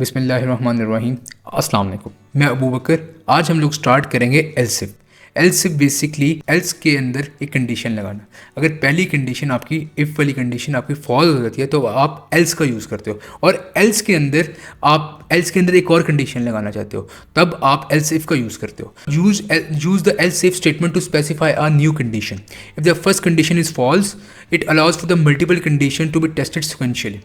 बिस्मिल्लाहिर्रहमानिर्रहीम। अस्सलाम वालेकुम। मैं अबू बकर। आज हम लोग स्टार्ट करेंगे एल्सिफ। एल्सिफ बेसिकली एल्स के अंदर एक कंडीशन लगाना। अगर पहली कंडीशन आपकी इफ़ वाली कंडीशन आपकी फॉल्स हो जाती है तो आप एल्स का यूज़ करते हो, और एल्स के अंदर एक और कंडीशन लगाना चाहते हो, तब आप एल्स इफ का यूज़ करते हो। Use the else if statement to specify a new condition. If the first condition is false, it allows for the multiple condition to be tested sequentially.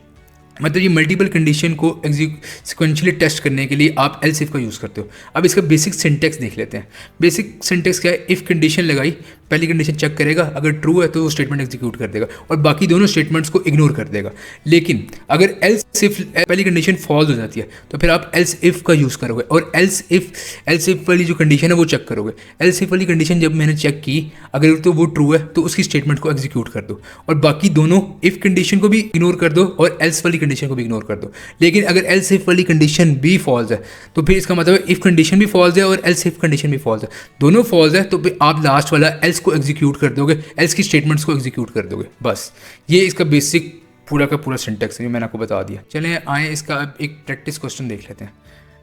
मतलब ये मल्टीपल कंडीशन को sequentially test करने के लिए आप else if का use करते हो। अब इसका बेसिक सिंटेक्स देख लेते हैं। बेसिक सिंटेक्स क्या है? इफ़ कंडीशन लगाई, पहली कंडीशन चेक करेगा, अगर ट्रू है तो वो स्टेटमेंट एग्जीक्यूट कर देगा और बाकी दोनों स्टेटमेंट्स को इग्नोर कर देगा। लेकिन अगर एल्स इफ पहली कंडीशन फॉल्स हो जाती है तो फिर आप एल्स इफ का यूज़ करोगे और एल्स इफ वाली जो कंडीशन है वो चेक करोगे। एल्स इफ वाली कंडीशन जब मैंने चेक की, अगर तो वो ट्रू है तो उसकी स्टेटमेंट को एग्जीक्यूट कर दो और बाकी दोनों इफ कंडीशन को भी इग्नोर कर दो और एल्स वाली कंडीशन को भी इग्नोर कर दो। लेकिन अगर एल्स इफ वाली कंडीशन भी फॉल्स है तो फिर इसका मतलब इफ कंडीशन भी फॉल्स है और एल्स इफ कंडीशन भी फॉल्स है, दोनों फॉल्स है, तो फिर आप लास्ट वाला एल्स को एग्जीक्यूट कर दोगे, एल्स की स्टेटमेंट्स को एग्जीक्यूट कर दोगे। बस ये इसका बेसिक पूरा का पूरा सिंटेक्स है जो मैंने आपको बता दिया। चलें आए इसका अब एक प्रैक्टिस क्वेश्चन देख लेते हैं।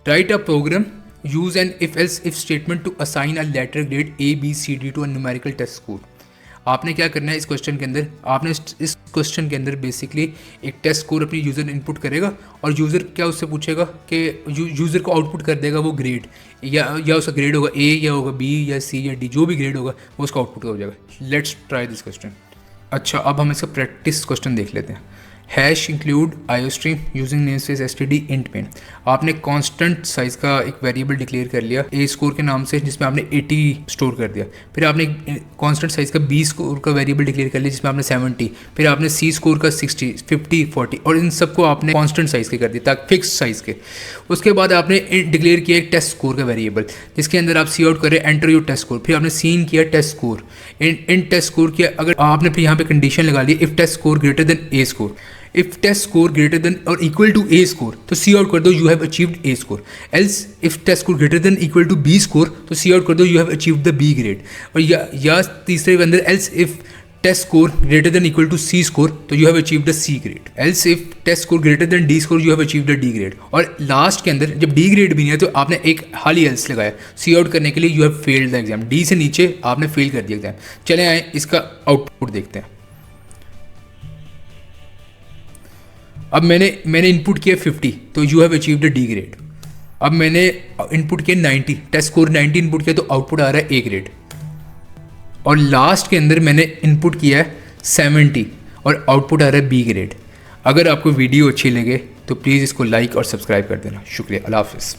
Write a program use an if else if statement to assign a letter grade ABCD to a numerical test score. आपने क्या करना है इस क्वेश्चन के अंदर? आपने इस क्वेश्चन के अंदर बेसिकली एक टेस्ट स्कोर अपनी यूज़र इनपुट करेगा और यूज़र क्या उससे पूछेगा कि यूज़र को आउटपुट कर देगा वो ग्रेड, या उसका ग्रेड होगा A या होगा B या C या D, जो भी ग्रेड होगा वो उसका आउटपुट हो जाएगा। Let's try this question. अच्छा, अब हम इसका प्रैक्टिस क्वेश्चन देख लेते हैं। Hash include iostream using namespace std int main। आपने कांस्टेंट साइज़ का एक वेरिएबल डिक्लेयर कर लिया A स्कोर के नाम से, जिसमें आपने 80 स्टोर कर दिया। फिर आपने कांस्टेंट साइज़ का B स्कोर का वेरिएबल डिक्लेयर कर लिया जिसमें आपने 70। फिर आपने C स्कोर का 60, 50, 40 और इन सबको आपने कांस्टेंट साइज़ के कर दिया ताकि फिक्स साइज़ के। उसके बाद आपने डिक्लेयर किया एक टेस्ट स्कोर का वेरिएबल जिसके अंदर आप सी आउट करें एंटर योर टेस्ट स्कोर। फिर आपने सीन किया test score, in test score किया। अगर आपने फिर यहाँ पे कंडीशन लगा ली if test score greater than A score, if test score greater than और इक्वल टू A स्कोर तो सी आउट कर दो you have achieved A score. Else if test score greater than equal to B score तो cout कर दो you have achieved the B grade. और या तीसरे के अंदर else if test score greater than equal to C score तो you have achieved the C grade. Else if test score greater than D score you have achieved the D grade. और last के अंदर जब D grade भी नहीं है तो आपने एक हाली एल्स लगाया सी आउट करने के लिए, you have failed the exam. D से नीचे आपने फेल कर दिया एग्जाम। चले आए इसका आउटपुट देखते हैं। अब मैंने इनपुट किया 50 तो you have achieved D grade. अब मैंने इनपुट किया 90, टेस्ट स्कोर 90 इनपुट किया तो आउटपुट आ रहा है A ग्रेड। और लास्ट के अंदर मैंने इनपुट किया है 70 और आउटपुट आ रहा है B ग्रेड। अगर आपको वीडियो अच्छी लगे तो प्लीज़ इसको लाइक और सब्सक्राइब कर देना। शुक्रिया। अल्लाह हाफ़िज़।